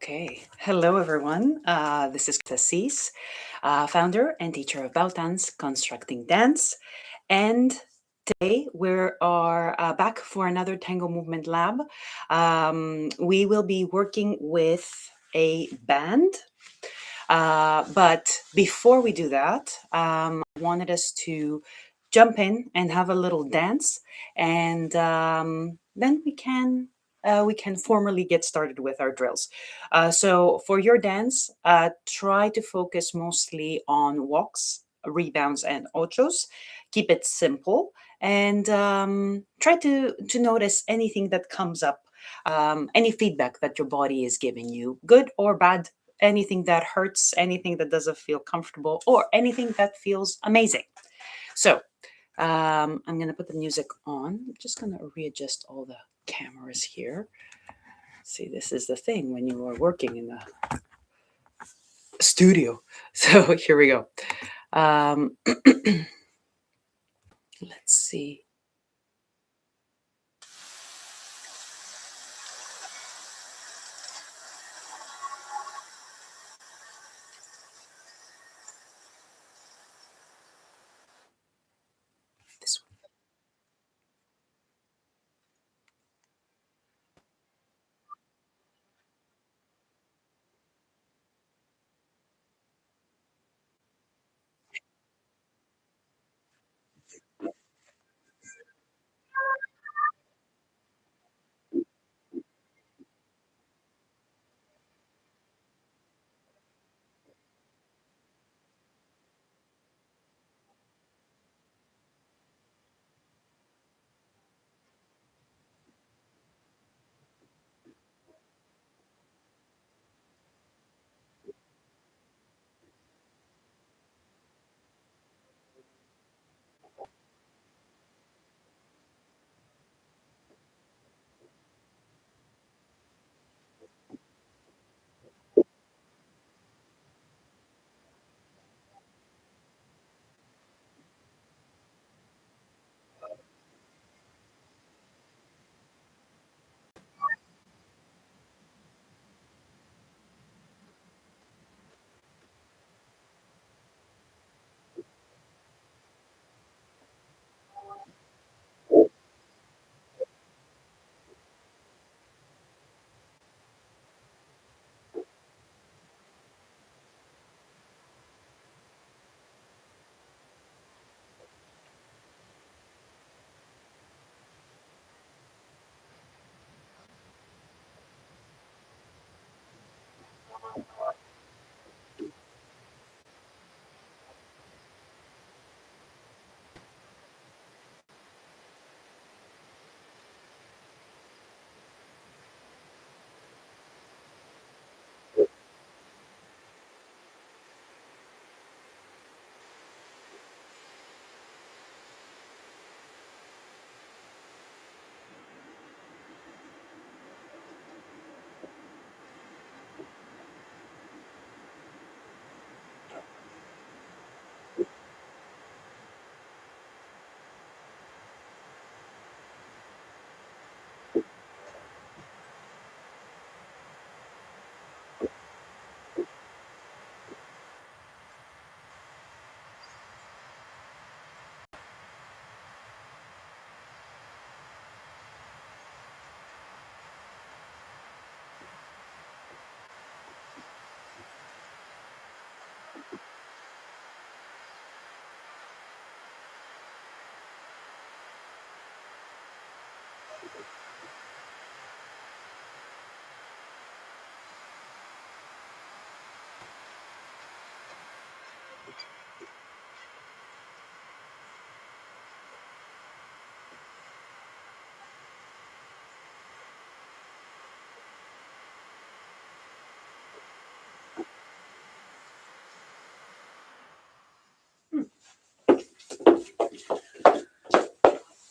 Okay. Hello, everyone. This is Cassis, founder and teacher of Dance, Constructing Dance. And today we are back for another Tango Movement Lab. We will be working with a band. But before we do that, I wanted us to jump in and have a little dance, and then we can formally get started with our drills. So for your dance, try to focus mostly on walks, rebounds, and ochos. Keep it simple, and try to notice anything that comes up, any feedback that your body is giving you, good or bad, anything that hurts, anything that doesn't feel comfortable, or anything that feels amazing. So I'm gonna put the music on. I'm just gonna readjust all the cameras here. See, this is the thing when you are working in a studio. So here we go. Um, let's see. This one.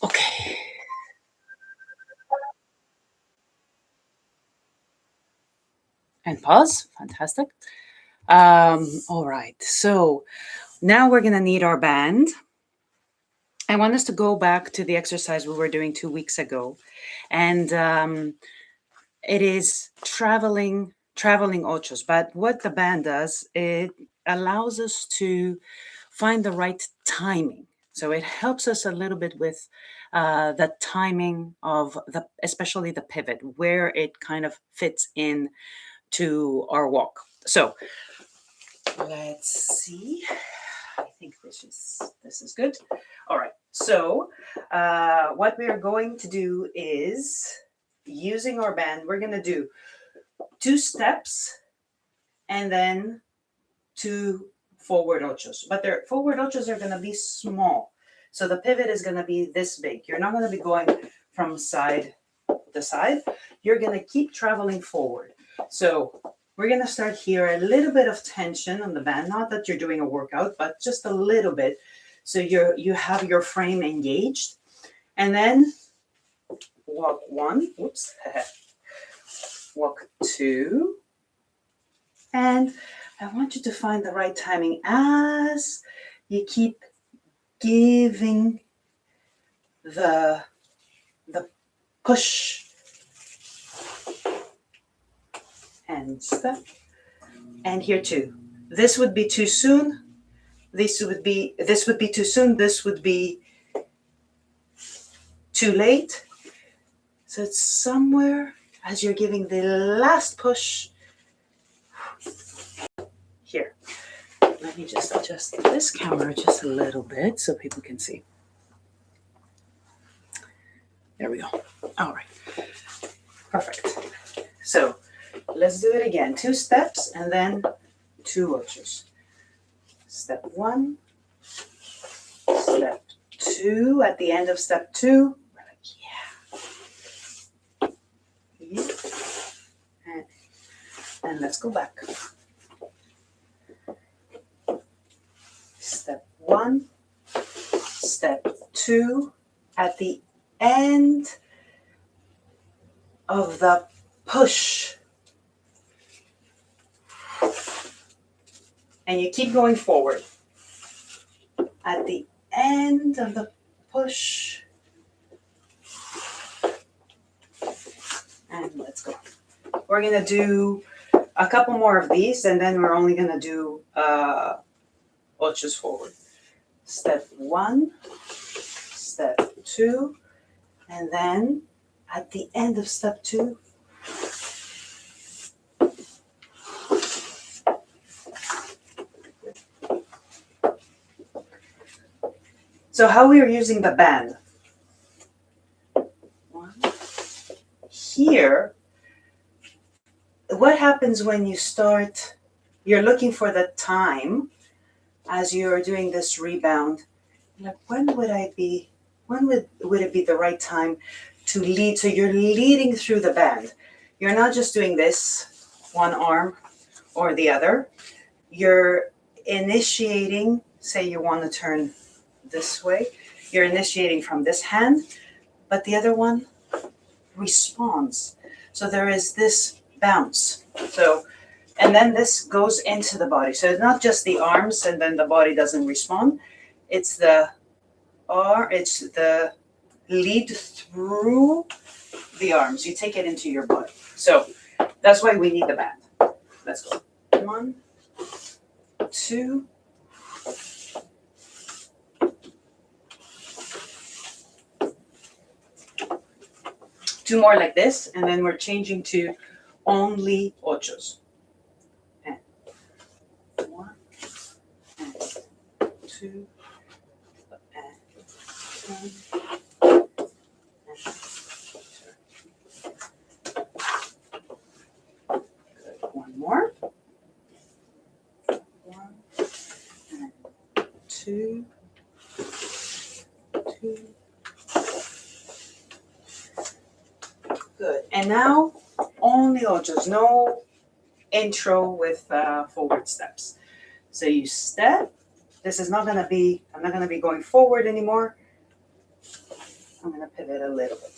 Okay. And pause. Fantastic. All right. So now we're gonna need our band. I want us to go back to the exercise we were doing 2 weeks ago, and it is traveling traveling ochos. But what the band does, it allows us to find the right timing. So it helps us a little bit with the timing of especially the pivot, where it kind of fits in to our walk. So let's see. I think this is good. All right. So what we are going to do is, using our band, we're going to do 2 steps and then 2 forward ochos. But their forward ochos are going to be small. So the pivot is going to be this big. You're not going to be going from side to side. You're going to keep traveling forward. So we're going to start here, a little bit of tension on the band. Not that you're doing a workout, but just a little bit. So you have your frame engaged. And then walk 1, oops, walk 2. And I want you to find the right timing as you keep giving the push and step. And here too. This would be too soon. This would be too soon. This would be too late. So it's somewhere as you're giving the last push. Here. Let me just adjust this camera just a little bit so people can see. There we go. All right. Perfect. So let's do it again. 2 steps and then 2 ochos. Step 1, step 2. At the end of step 2, we're like, yeah. And let's go back. Step 1, step 2. At the end of the push. And you keep going forward. At the end of the push. And let's go. We're going to do a couple more of these, and then we're only going to do ochos forward. Step 1, step 2, and then at the end of step 2, so how we are using the band. 1. Here, what happens when you start, you're looking for the time as you're doing this rebound. Like, when would it be the right time to lead? So you're leading through the band. You're not just doing this, one arm or the other. You're initiating, say you want to turn this way. You're initiating from this hand, but the other one responds. So there is this bounce. So, and then this goes into the body. So it's not just the arms and then the body doesn't respond. It's the lead through the arms. You take it into your body. So that's why we need the band. Let's go. 1, 2. Two more like this, and then we're changing to only ochos. And 1, and 2, and 1, and 2. Good. One more. 1, and 2, 2. Good. And now only ochos, no intro with forward steps. So you step. This is not going to be, I'm not going to be going forward anymore. I'm going to pivot a little bit.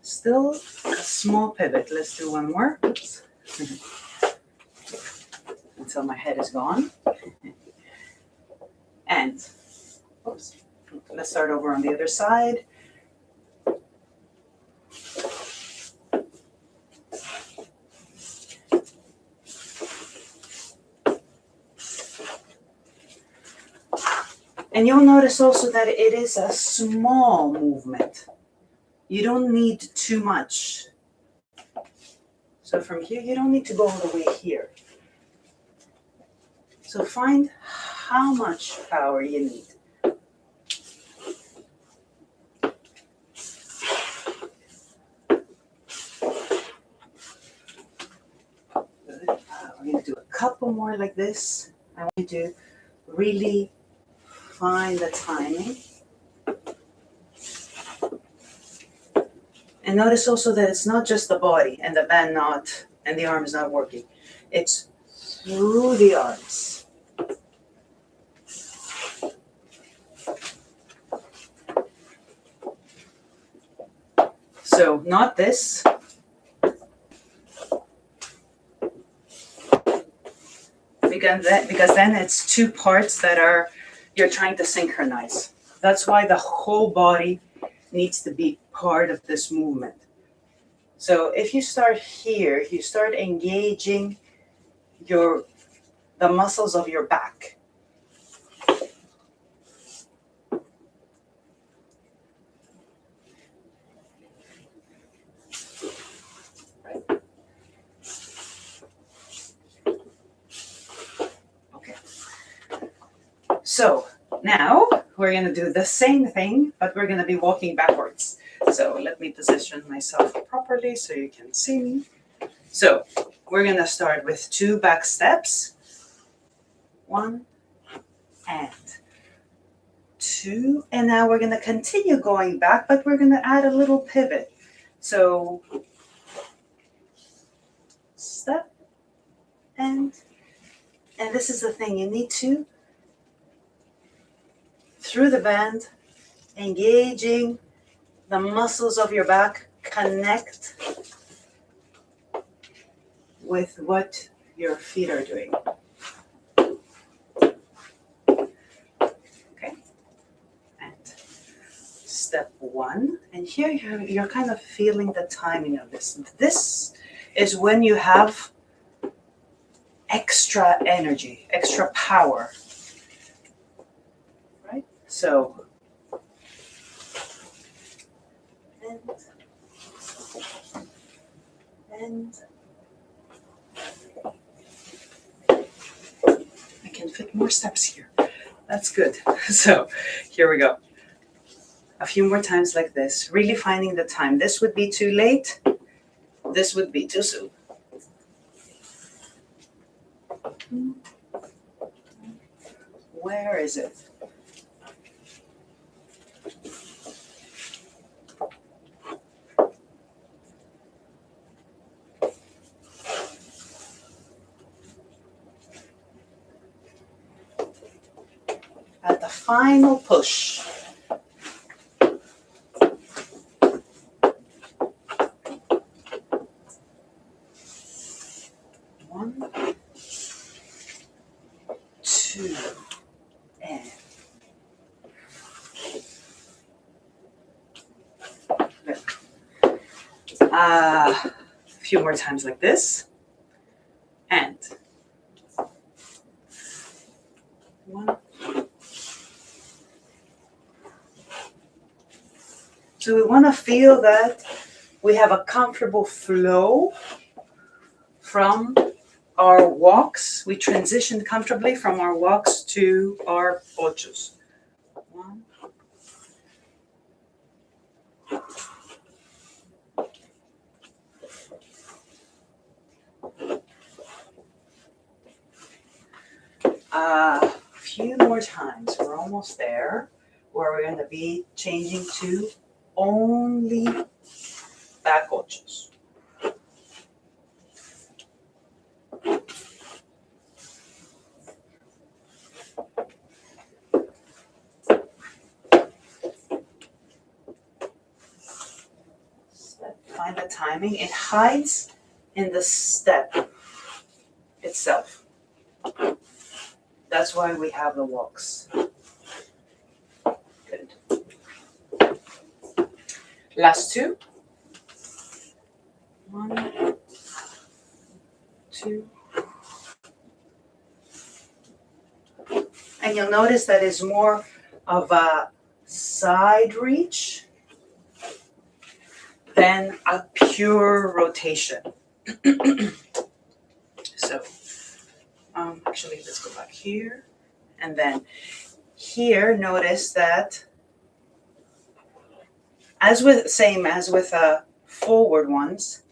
Still a small pivot. Let's do one more. Oops. Until my head is gone. And, oops. Let's start over on the other side. And you'll notice also that it is a small movement. You don't need too much. So from here, you don't need to go all the way here. So find how much power you need. Good. We're going to do a couple more like this. I want you to really find the timing. And notice also that it's not just the body and the band not and the arms not working. It's through the arms. So not this. Because then it's two parts that you're trying to synchronize. That's why the whole body needs to be part of this movement. So if you start here, you start engaging the muscles of your back. Right? Okay. So now we're going to do the same thing, but we're going to be walking backwards. So let me position myself properly so you can see me. So we're going to start with 2 back steps. 1 and 2. And now we're going to continue going back, but we're going to add a little pivot. So step and this is the thing. You need to, through the band, engaging the muscles of your back, connect with what your feet are doing. Okay. And step 1. And here you're kind of feeling the timing of this. This is when you have extra energy, extra power. Right? So and I can fit more steps here. That's good. So here we go. A few more times like this, really finding the time. This would be too late. This would be too soon. Where is it? At the final push. One, 2, and a few more times like this. And 1. So we want to feel that we have a comfortable flow from our walks. We transition comfortably from our walks to our ochos. 1. A few more times. We're almost there, where we're going to be changing to only back ochos. Find the timing. It hides in the step itself. That's why we have the walks. Good. Last 2. 1, 2. And you'll notice that is more of a side reach than a pure rotation. So actually, let's go back here. And then here, notice that same as with forward ones,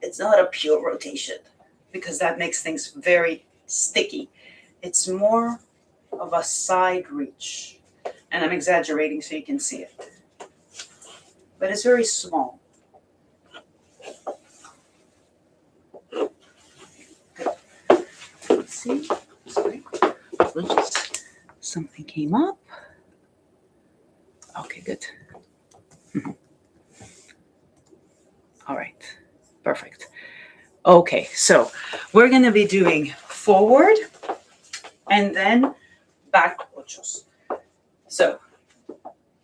it's not a pure rotation because that makes things very sticky. It's more of a side reach. And I'm exaggerating so you can see it. But it's very small. Good. Let's see. Sorry. Something came up. Okay, good. All right. Perfect. Okay, so we're going to be doing forward and then back ochos. So,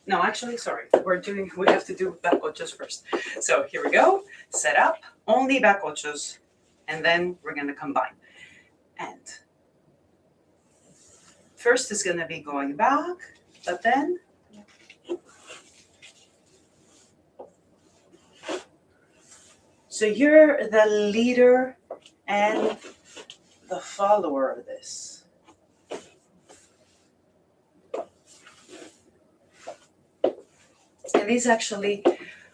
no, actually, sorry. We have to do back ochos first. So here we go. Set up, only back ochos, and then we're going to combine. And first is going to be going back, but then so you're the leader and the follower of this. And these actually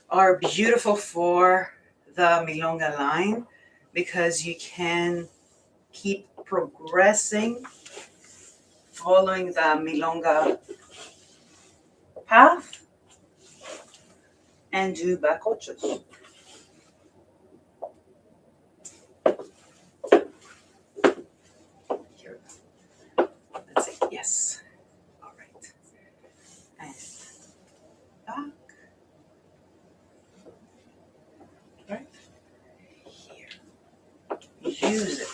are beautiful for the milonga line because you can keep progressing following the milonga path and do back ochos. Here, let's see, yes. All right. And back. Right here. Use it.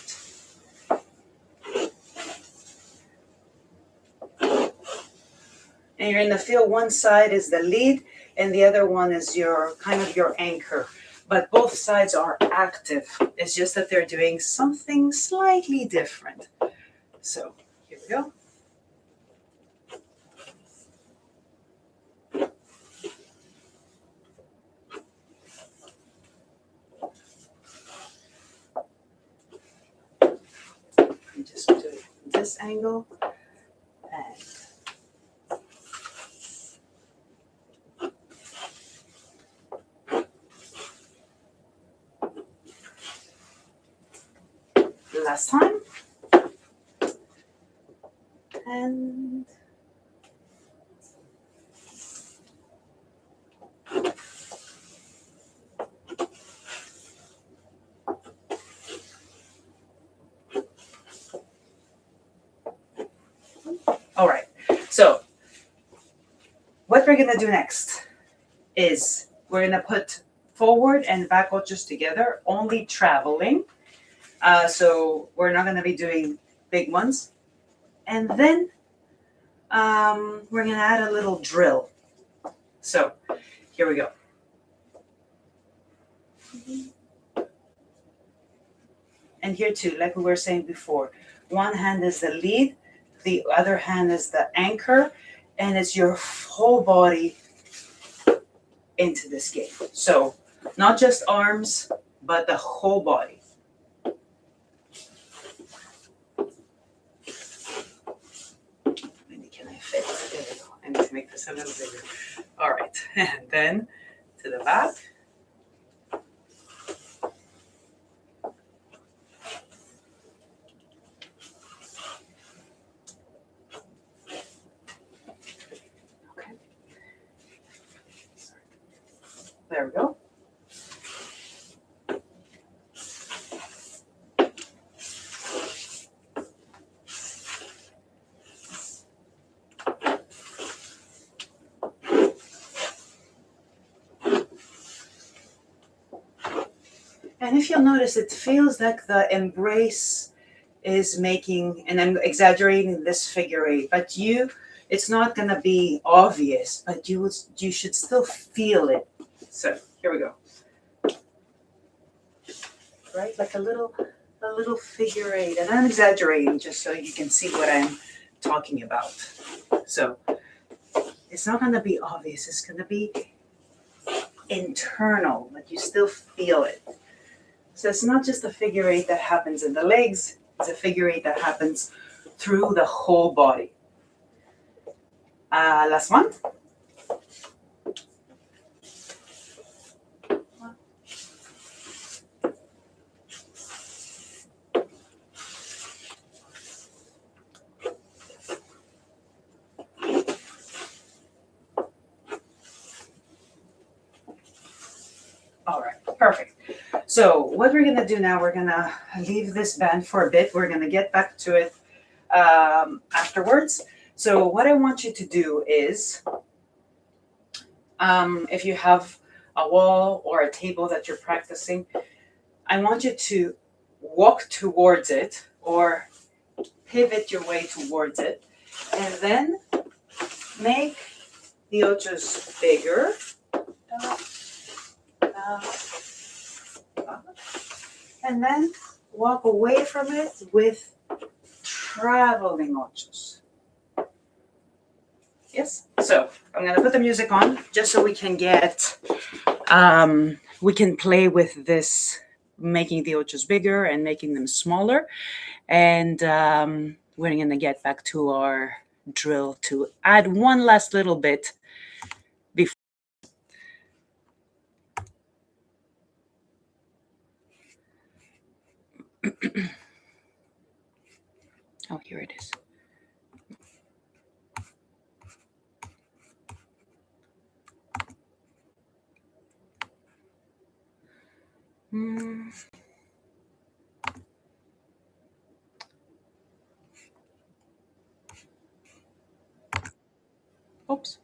And you're in the field, one side is the lead and the other one is your kind of your anchor. But both sides are active. It's just that they're doing something slightly different. So here we go. I'm just doing this angle and last time. And all right. So what we're going to do next is we're going to put forward and back ochos together, only traveling. So we're not going to be doing big ones. And then we're going to add a little drill. So here we go. And here too, like we were saying before, one hand is the lead, the other hand is the anchor, and it's your whole body into this game. So not just arms, but the whole body. Maybe can I fit? There we go. I need to make this a little bigger. All right, and then to the back. Okay. There we go. And if you'll notice, it feels like the embrace is making, and I'm exaggerating this figure eight, but it's not going to be obvious, but you should still feel it. So here we go. Right, like a little figure eight, and I'm exaggerating just so you can see what I'm talking about. So It's not going to be obvious. It's going to be internal, but you still feel it. So it's not just a figure eight that happens in the legs, it's a figure eight that happens through the whole body. Last one. All right, perfect. So what we're gonna do now, we're gonna leave this band for a bit. We're gonna get back to it afterwards. So what I want you to do is, if you have a wall or a table that you're practicing, I want you to walk towards it or pivot your way towards it, and then make the ochos bigger. And then walk away from it with traveling ochos. Yes? So I'm going to put the music on just so we can we can play with this, making the ochos bigger and making them smaller. And we're going to get back to our drill to add one last little bit before. Oh, here it is. Oops.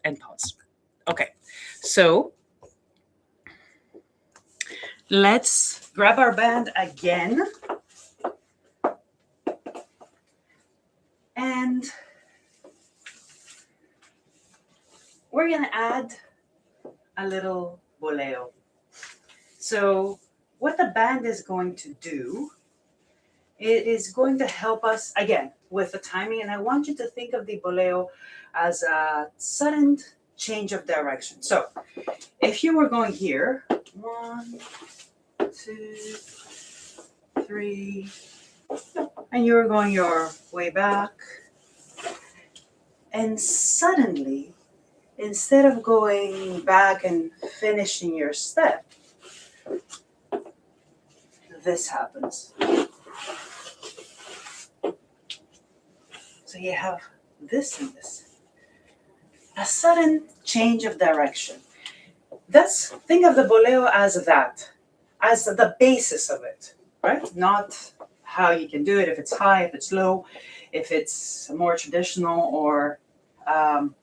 And pause. Okay. So let's grab our band again. And we're going to add a little boleo. So what the band is going to do, it is going to help us, again, with the timing. And I want you to think of the boleo as a sudden change of direction. So if you were going here, 1, 2, 3, and you were going your way back, and suddenly, instead of going back and finishing your step, this happens. So you have this and this. A sudden change of direction. Think of the boleo as that, as the basis of it, right? Not how you can do it, if it's high, if it's low, if it's more traditional or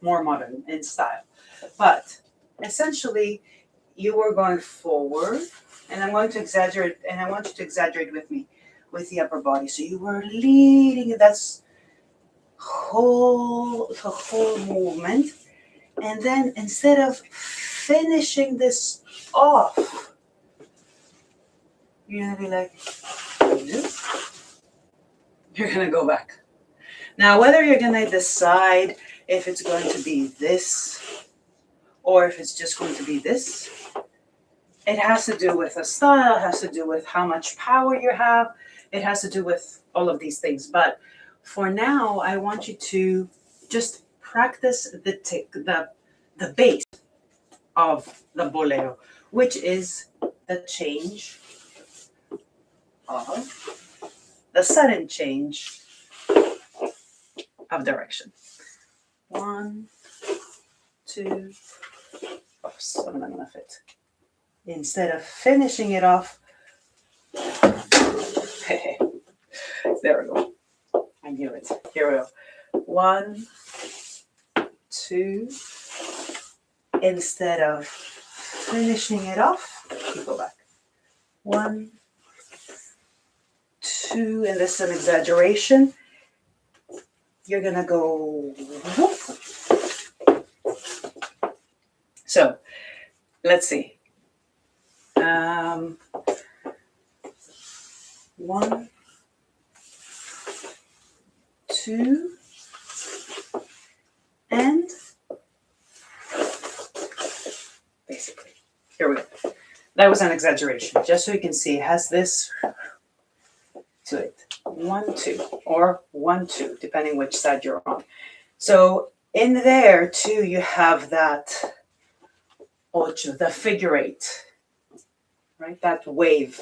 more modern in style. But essentially, you were going forward, and I'm going to exaggerate, and I want you to exaggerate with me, with the upper body. So you were leading, that's the whole movement. And then instead of finishing this off, you're gonna be like this. You're gonna go back. Now, whether you're gonna decide if it's going to be this or if it's just going to be this, it has to do with the style, it has to do with how much power you have, it has to do with all of these things. But for now, I want you to just practice the base of the bolero, which is the change of the sudden change of direction. 1, 2, oops, I'm not gonna fit. Instead of finishing it off, there we go. I knew it. Here we go. 1, 2. Instead of finishing it off, you go back. 1, 2, and this is an exaggeration. You're gonna go whoop. So let's see. 1, 2, and basically, here we go. That was an exaggeration, just so you can see it has this to it. 1, 2, or 1, 2, depending which side you're on. So in there too, you have that ocho, the figure 8, right? That wave.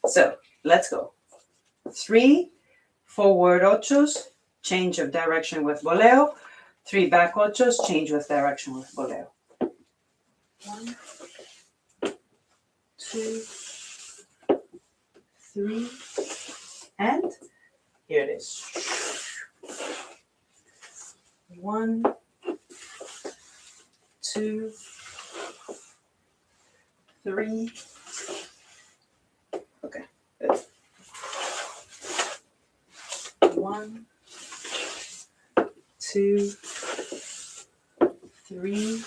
So let's go. 3 forward ochos, change of direction with boleo. 3 back ochos, change with direction with boleo. 1, 2, 3, and here it is. 1, 2, 3. Okay, good. 1, 2, 3.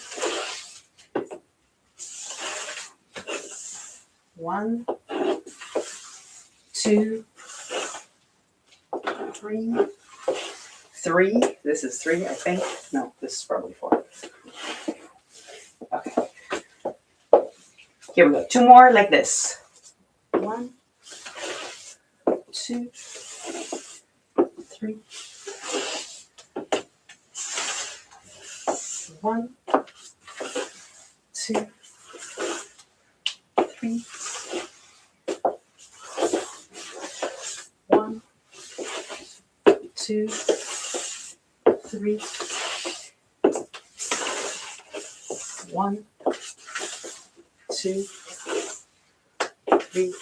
1, 2, 3. 3. This is 3, I think. No, this is probably 4. Okay. Here we go. 2 more like this. 1, 2, 3. 1, 2, 3. 1, 2, 3. 1, 2, 3.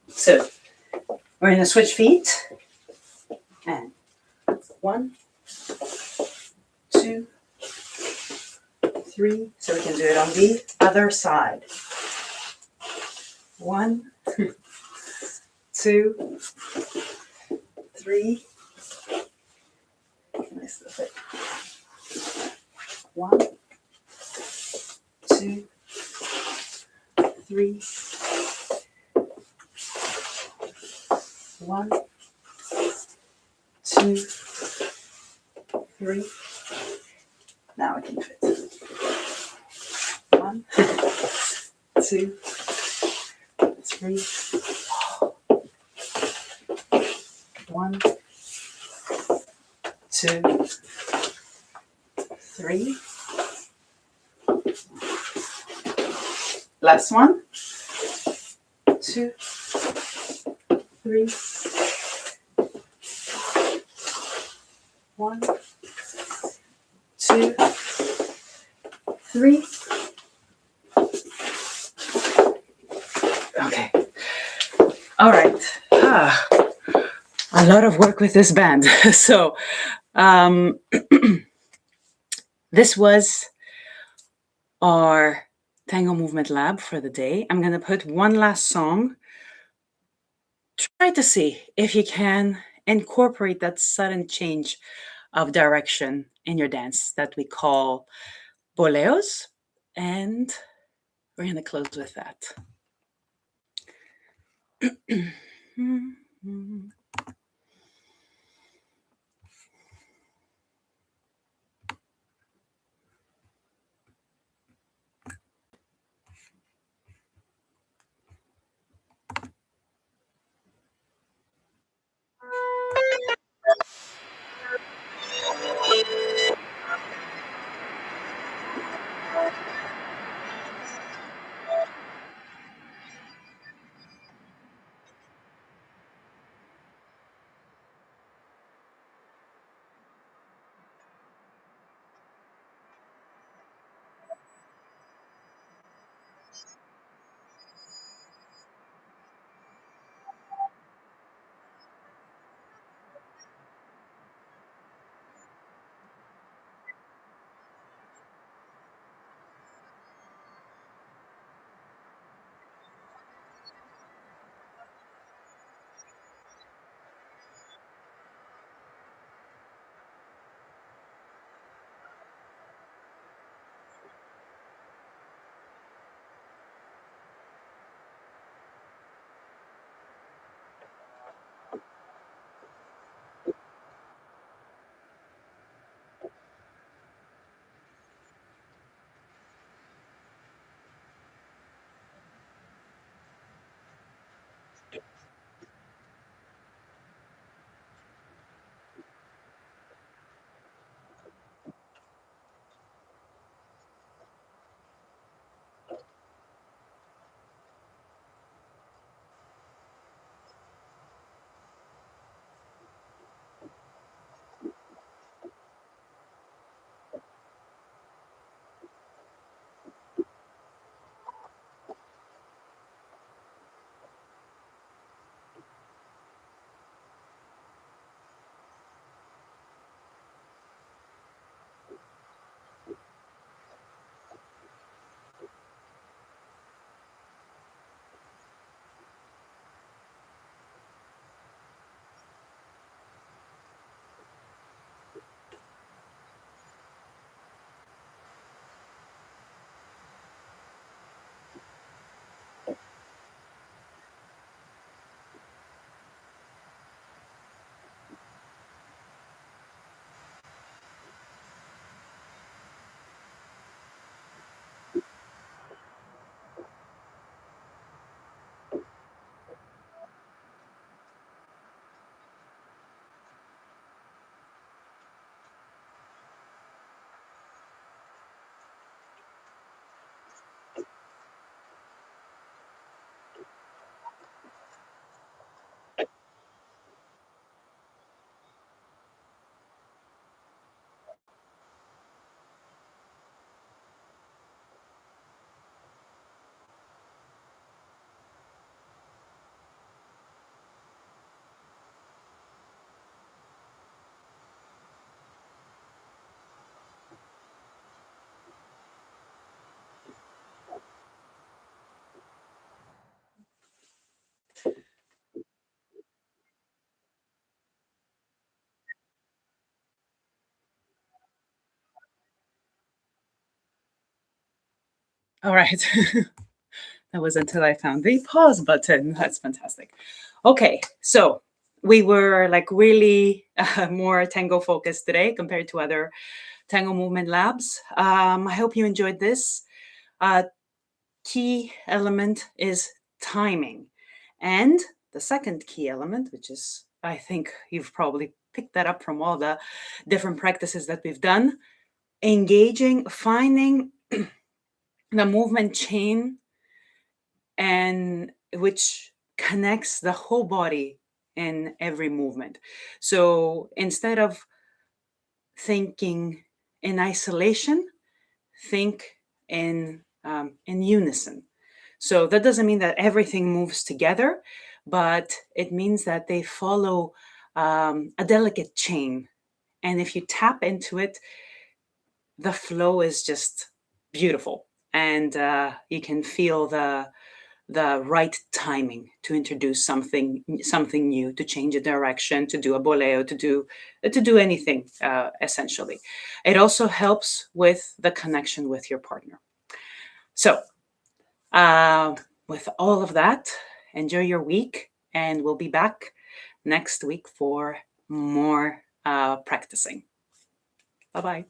So we're going to switch feet. And 1, 2, 3, three. So we can do it on the other side. 1, 2, 3. Nice little bit. 1, 2, 3. 1, 2, 3. Now I can fit. 1, 2, 3. 1, 2, 3. Last one. 2, 3. 1, 2, 3. Okay. All right. A lot of work with this band. So this was our Tango Movement Lab for the day. I'm going to put one last song. Try to see if you can incorporate that sudden change of direction in your dance that we call boleos. And we're going to close with that. All right. That was until I found the pause button. That's fantastic. Okay, so we were like really more tango focused today compared to other Tango Movement labs. I hope you enjoyed this. Uh, Key element is timing. And the second key element, which is, I think you've probably picked that up from all the different practices that we've done, engaging, finding the movement chain and which connects the whole body in every movement. So instead of thinking in isolation, think in unison. So that doesn't mean that everything moves together, but it means that they follow a delicate chain. And if you tap into it, the flow is just beautiful, and you can feel the right timing to introduce something new, to change a direction, to do a boleo, to do anything essentially. It also helps with the connection with your partner. So uh, with all of that, enjoy your week, and we'll be back next week for more practicing. Bye bye.